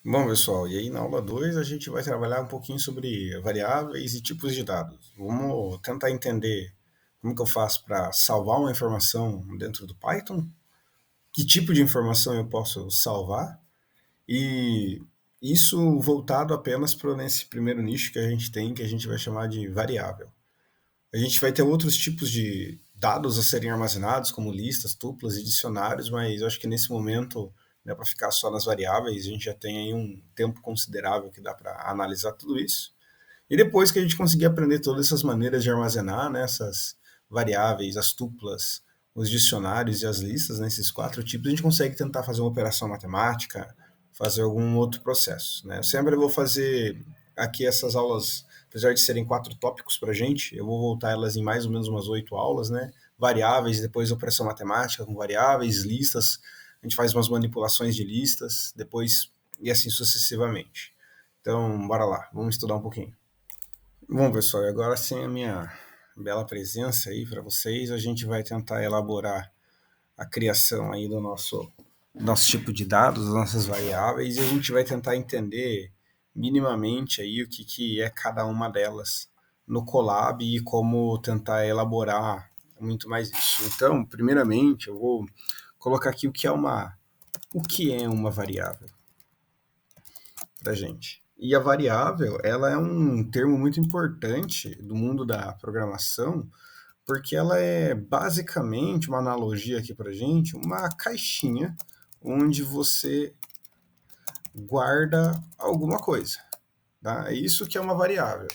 Bom, pessoal, e aí na aula 2 a gente vai trabalhar um pouquinho sobre variáveis e tipos de dados. Vamos tentar entender como que eu faço para salvar uma informação dentro do Python, que tipo de informação eu posso salvar, e isso voltado apenas para nesse primeiro nicho que a gente tem, que a gente vai chamar de variável. A gente vai ter outros tipos de dados a serem armazenados, como listas, tuplas e dicionários, mas eu acho que nesse momento, né, para ficar só nas variáveis, a gente já tem aí um tempo considerável que dá para analisar tudo isso. E depois que a gente conseguir aprender todas essas maneiras de armazenar, né, essas variáveis, as tuplas, os dicionários e as listas, né, esses quatro tipos, a gente consegue tentar fazer uma operação matemática, fazer algum outro processo. Né? Eu sempre vou fazer aqui essas aulas, apesar de serem quatro tópicos para a gente, eu vou voltar elas em mais ou menos umas 8 aulas, né? Variáveis, depois operação matemática com variáveis, listas, a gente faz umas manipulações de listas, depois e assim sucessivamente. Então, bora lá, vamos estudar um pouquinho. Bom, pessoal, e agora sem a minha bela presença aí para vocês, a gente vai tentar elaborar a criação aí do nosso tipo de dados, das nossas variáveis, e a gente vai tentar entender minimamente aí o que é cada uma delas no Colab e como tentar elaborar muito mais isso. Então, primeiramente, eu vou colocar aqui o que é uma variável para gente. E a variável, ela é um termo muito importante do mundo da programação, porque ela é basicamente uma analogia aqui para gente, uma caixinha onde você guarda alguma coisa. Tá? É isso que é uma variável.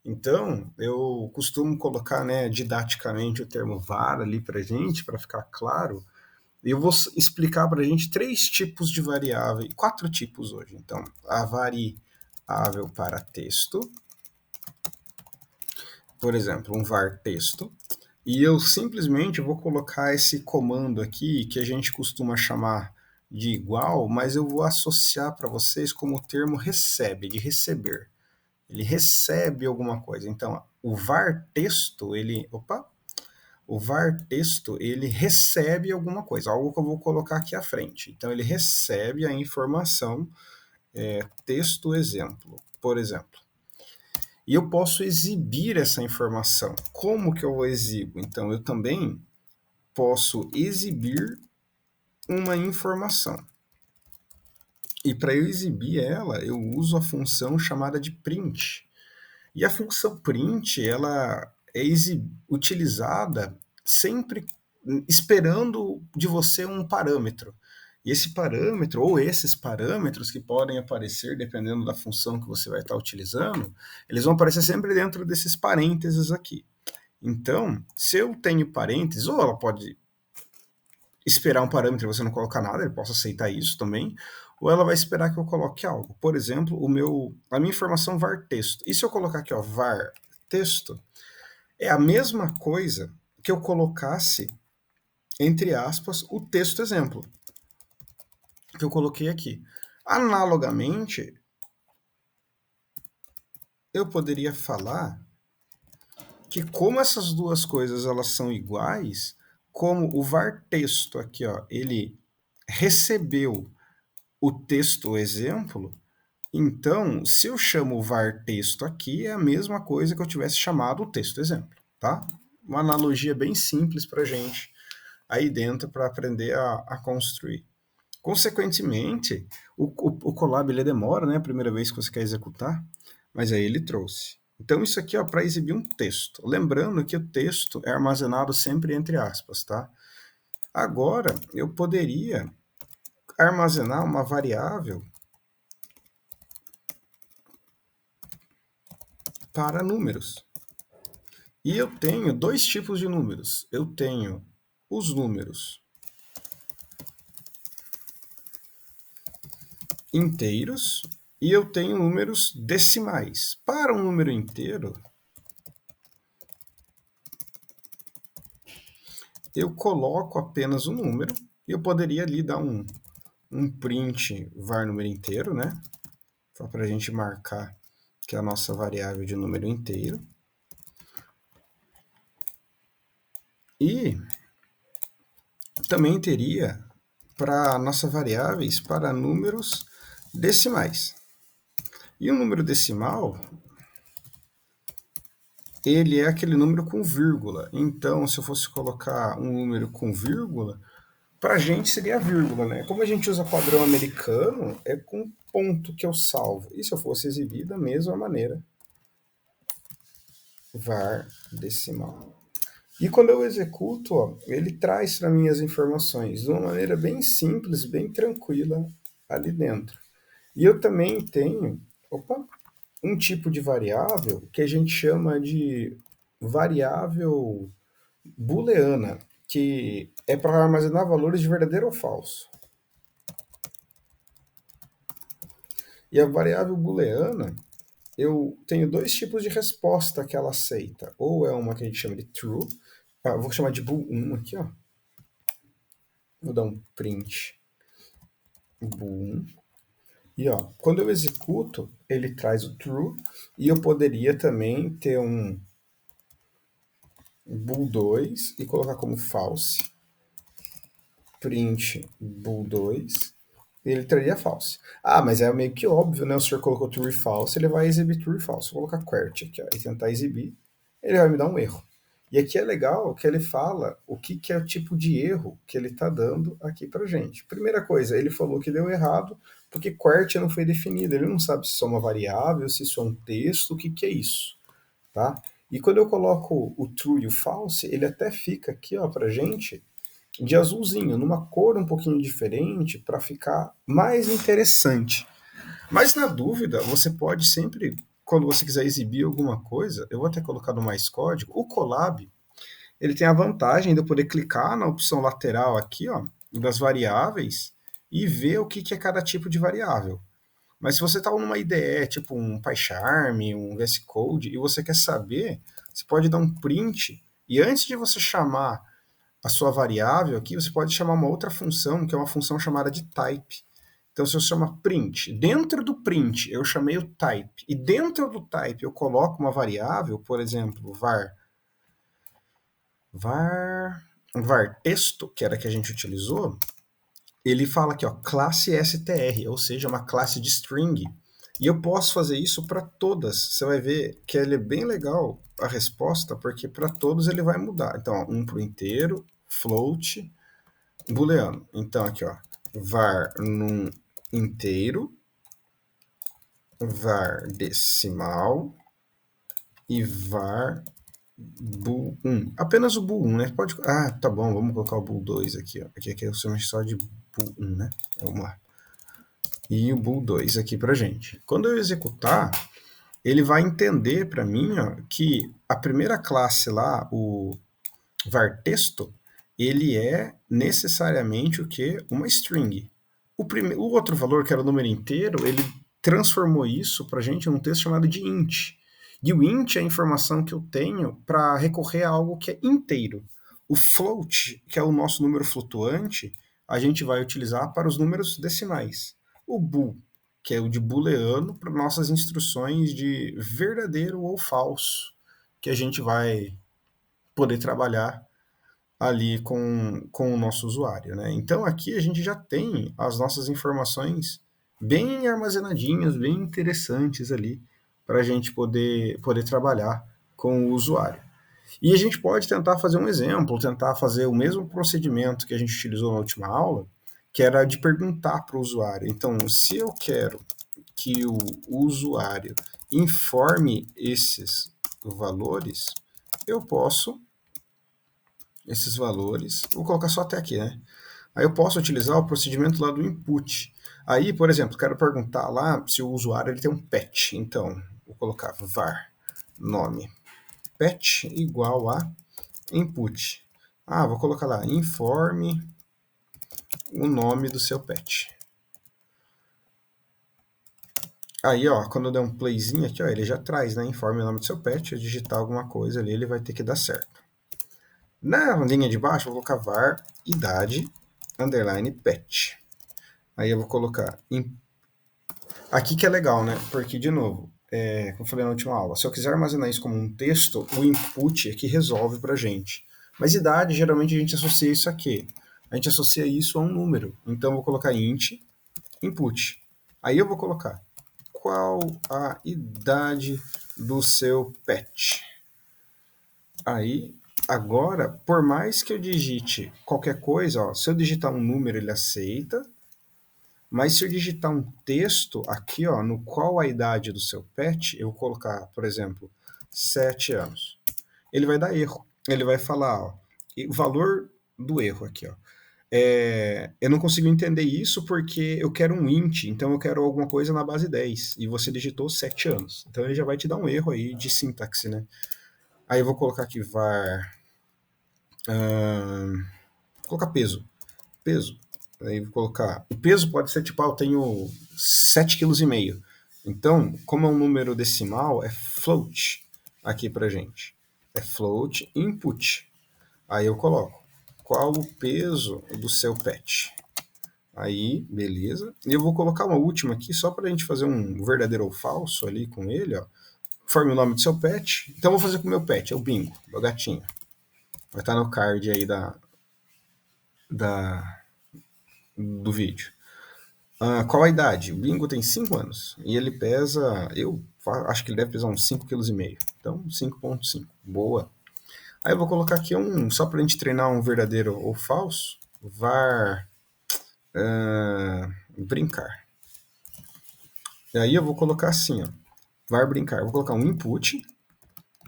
Então, eu costumo colocar, né, didaticamente o termo var ali para gente, para ficar claro. E eu vou explicar para a gente três tipos de variável, quatro tipos hoje. Então, a variável para texto, por exemplo, um var texto, e eu simplesmente vou colocar esse comando aqui que a gente costuma chamar de igual, mas eu vou associar para vocês como o termo recebe, de receber. Ele recebe alguma coisa. Então, o var texto, o var texto, ele recebe alguma coisa, algo que eu vou colocar aqui à frente. Então, ele recebe a informação texto exemplo, por exemplo. E eu posso exibir essa informação. Como que eu exibo? Então, eu também posso exibir uma informação. E para eu exibir ela, eu uso a função chamada de print. E a função print, ela é utilizada sempre esperando de você um parâmetro. E esse parâmetro, ou esses parâmetros que podem aparecer dependendo da função que você vai estar utilizando, eles vão aparecer sempre dentro desses parênteses aqui. Então, se eu tenho parênteses, ou ela pode esperar um parâmetro e você não colocar nada, ele possa aceitar isso também, ou ela vai esperar que eu coloque algo. Por exemplo, a minha informação var texto. E se eu colocar aqui, ó, var texto, é a mesma coisa que eu colocasse, entre aspas, o texto exemplo, que eu coloquei aqui. Analogamente, eu poderia falar que como essas duas coisas elas são iguais, como o var texto aqui, ó, ele recebeu o texto exemplo, então, se eu chamo o var texto aqui, é a mesma coisa que eu tivesse chamado o texto exemplo, tá? Uma analogia bem simples para gente aí dentro para aprender a construir. Consequentemente, o Colab ele demora, né? A primeira vez que você quer executar, mas aí ele trouxe. Então, isso aqui é para exibir um texto. Lembrando que o texto é armazenado sempre entre aspas, tá? Agora, eu poderia armazenar uma variável para números. E eu tenho dois tipos de números. Eu tenho os números inteiros e eu tenho números decimais. Para um número inteiro, eu coloco apenas o número e eu poderia ali dar um print var número inteiro, né? Só para a gente marcar que é a nossa variável de número inteiro. E também teria para nossas variáveis para números decimais. E o número decimal, ele é aquele número com vírgula. Então, se eu fosse colocar um número com vírgula, para a gente seria a vírgula, né? Como a gente usa padrão americano, é com ponto que eu salvo. E se eu fosse exibir da mesma maneira, var decimal. E quando eu executo, ó, ele traz para mim as informações de uma maneira bem simples, bem tranquila ali dentro. E eu também tenho, um tipo de variável que a gente chama de variável booleana, que é para armazenar valores de verdadeiro ou falso. E a variável booleana, eu tenho dois tipos de resposta que ela aceita. Ou é uma que a gente chama de true, vou chamar de bool1 aqui, ó. Vou dar um print bool1. E ó, quando eu executo, ele traz o true, e eu poderia também ter um bool2 e colocar como false, print bool2, e ele traria false. Ah, mas é meio que óbvio, né? O senhor colocou true e false, ele vai exibir true e false. Vou colocar query aqui, ó, e tentar exibir, ele vai me dar um erro. E aqui é legal que ele fala o que é o tipo de erro que ele está dando aqui para gente. Primeira coisa, ele falou que deu errado porque QWERTY não foi definido. Ele não sabe se isso é uma variável, se isso é um texto, o que é isso, tá? E quando eu coloco o true e o false, ele até fica aqui, ó, para gente de azulzinho, numa cor um pouquinho diferente para ficar mais interessante. Mas na dúvida, você pode sempre, quando você quiser exibir alguma coisa, eu vou até colocar no mais código, o Colab, ele tem a vantagem de eu poder clicar na opção lateral aqui, ó, das variáveis e ver o que é cada tipo de variável. Mas se você está numa IDE, tipo um PyCharm, um VS Code, e você quer saber, você pode dar um print, e antes de você chamar a sua variável aqui, você pode chamar uma outra função, que é uma função chamada de type. Então, se eu chamo print, dentro do print eu chamei o type, e dentro do type eu coloco uma variável, por exemplo, var texto, que era a que a gente utilizou, ele fala aqui, ó, classe str, ou seja, uma classe de string. E eu posso fazer isso para todas. Você vai ver que ele é bem legal a resposta, porque para todos ele vai mudar. Então, ó, um para o inteiro, float, booleano. Então, aqui, ó, var num inteiro, var decimal e var bool1. Apenas o bool1, né? Pode... Ah, tá bom, vamos colocar o bool2 aqui, ó. Aqui é o seu só de bool1, né? Vamos lá. E o bool2 aqui pra gente. Quando eu executar, ele vai entender para mim, ó, que a primeira classe lá, o var texto, ele é necessariamente o que? Uma string. O outro valor, que era o número inteiro, ele transformou isso para a gente num texto chamado de int. E o int é a informação que eu tenho para recorrer a algo que é inteiro. O float, que é o nosso número flutuante, a gente vai utilizar para os números decimais. O bool, que é o de booleano, para nossas instruções de verdadeiro ou falso, que a gente vai poder trabalhar ali com o nosso usuário, né? Então aqui a gente já tem as nossas informações bem armazenadinhas, bem interessantes ali para a gente poder trabalhar com o usuário. E a gente pode tentar fazer um exemplo, tentar fazer o mesmo procedimento que a gente utilizou na última aula, que era de perguntar para o usuário. Então, se eu quero que o usuário informe esses valores, eu posso esses valores. Vou colocar só até aqui, né? Aí eu posso utilizar o procedimento lá do input. Aí, por exemplo, quero perguntar lá se o usuário ele tem um pet. Então, vou colocar var nome pet igual a input. Ah, vou colocar lá informe o nome do seu pet. Aí, ó, quando eu der um playzinho aqui, ó, ele já traz, né? Informe o nome do seu pet. Eu digitar alguma coisa ali, ele vai ter que dar certo. Na linha de baixo, eu vou colocar var idade underline pet. Aí eu vou colocar aqui que é legal, né? Porque, de novo, como eu falei na última aula, se eu quiser armazenar isso como um texto, o input é que resolve pra gente. Mas idade, geralmente a gente associa isso a quê? A gente associa isso a um número. Então eu vou colocar int input. Aí eu vou colocar qual a idade do seu pet. Aí, agora, por mais que eu digite qualquer coisa, ó, se eu digitar um número, ele aceita, mas se eu digitar um texto aqui, ó, no qual a idade do seu pet, eu vou colocar, por exemplo, 7 anos. Ele vai dar erro. Ele vai falar, ó, o valor do erro aqui, ó. Eu não consigo entender isso porque eu quero um int, então eu quero alguma coisa na base 10 e você digitou 7 anos. Então ele já vai te dar um erro aí de sintaxe, né? Aí eu vou colocar aqui var, vou colocar peso, peso. Aí vou colocar, o peso pode ser tipo, eu tenho 7,5 kg. Então, como é um número decimal, é float aqui pra gente. É float input. Aí eu coloco, qual o peso do seu pet? Aí, beleza. E eu vou colocar uma última aqui, só para a gente fazer um verdadeiro ou falso ali com ele, ó. Forme o nome do seu pet. Então eu vou fazer com o meu pet, é o Bingo, meu gatinho. Vai estar no card aí da, do vídeo. Qual a idade? O Bingo tem 5 anos. E ele pesa, eu acho que ele deve pesar uns 5,5 kg. Então, 5,5. Boa. Aí eu vou colocar aqui só para a gente treinar um verdadeiro ou falso, var brincar. E aí eu vou colocar assim, ó, var brincar. Eu vou colocar um input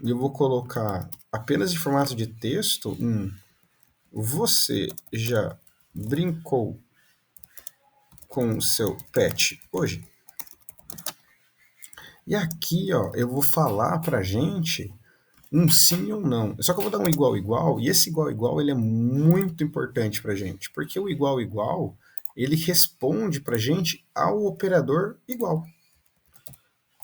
e eu vou colocar apenas em formato de texto você já brincou com o seu pet hoje? E aqui, ó, eu vou falar pra gente um sim ou não. Só que eu vou dar um igual igual, e esse igual igual ele é muito importante pra gente, porque o igual igual, ele responde pra gente ao operador igual.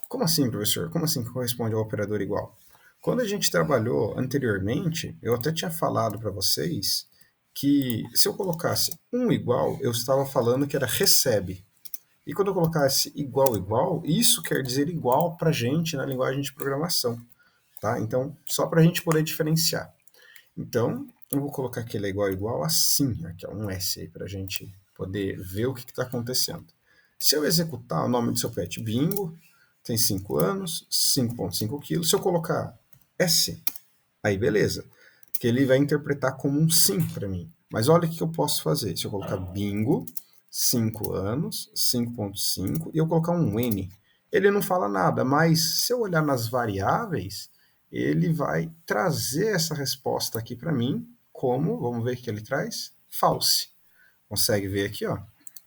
Como assim, professor? Como assim que corresponde ao operador igual? Quando a gente trabalhou anteriormente, eu até tinha falado para vocês que se eu colocasse um igual, eu estava falando que era recebe. E quando eu colocasse igual igual, isso quer dizer igual para a gente na linguagem de programação, tá? Então, só para a gente poder diferenciar. Então, eu vou colocar que ele é igual assim, aqui é um S aí para a gente poder ver o que está acontecendo. Se eu executar o nome do seu pet, Bingo, tem 5 anos, 5,5 kg. Se eu colocar S, aí beleza, que ele vai interpretar como um sim para mim. Mas olha o que eu posso fazer. Se eu colocar Bingo, 5 anos, 5,5, e eu colocar um N, ele não fala nada, mas se eu olhar nas variáveis, ele vai trazer essa resposta aqui para mim como, vamos ver o que ele traz, false. Consegue ver aqui, ó?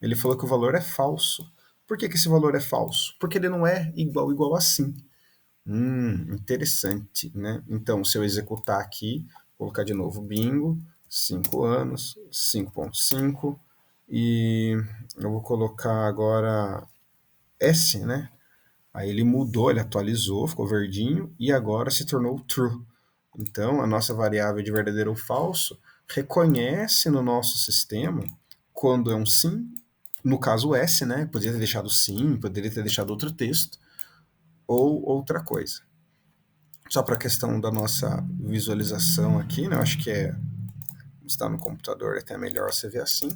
Ele falou que o valor é falso. Por que esse valor é falso? Porque ele não é igual assim. Interessante, né? Então, se eu executar aqui, colocar de novo bingo, 5 anos, 5,5, e eu vou colocar agora S, né? Aí ele mudou, ele atualizou, ficou verdinho, e agora se tornou true. Então, a nossa variável de verdadeiro ou falso reconhece no nosso sistema quando é um sim, no caso S, né? Poderia ter deixado sim, poderia ter deixado outro texto, ou outra coisa. Só para a questão da nossa visualização aqui, né? Eu acho que está no computador, é até melhor você ver assim.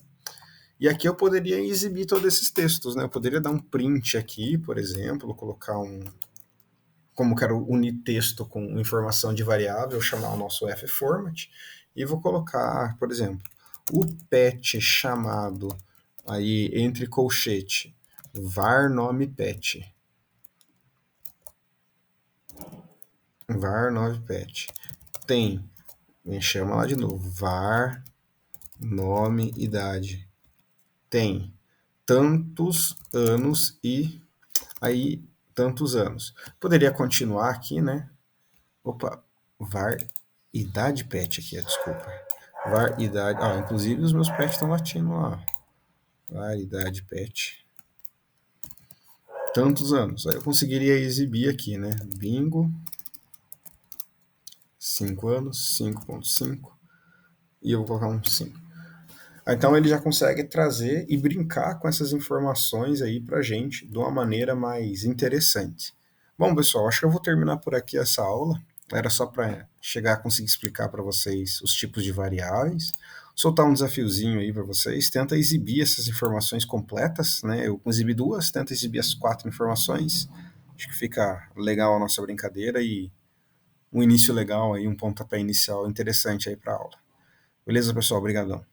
E aqui eu poderia exibir todos esses textos, né? Eu poderia dar um print aqui, por exemplo, colocar como quero unir texto com informação de variável, chamar o nosso fformat, e vou colocar, por exemplo, o pet chamado aí entre colchete var nome pet. Var nome pet. Tem, me chama lá de novo, var nome idade. Tem tantos anos e aí tantos anos. Poderia continuar aqui, né? Opa, var idade pet aqui, desculpa. Var idade, inclusive os meus pets estão latindo lá. Var idade pet. Tantos anos. Aí eu conseguiria exibir aqui, né? Bingo. 5 anos, 5,5. E eu vou colocar um 5. Então ele já consegue trazer e brincar com essas informações aí pra gente de uma maneira mais interessante. Bom, pessoal, acho que eu vou terminar por aqui essa aula. Era só para chegar a conseguir explicar para vocês os tipos de variáveis, soltar um desafiozinho aí para vocês. Tenta exibir essas informações completas, né? Eu exibi duas, tenta exibir as 4 informações. Acho que fica legal a nossa brincadeira e um início legal aí, um pontapé inicial interessante aí para a aula. Beleza, pessoal? Obrigadão.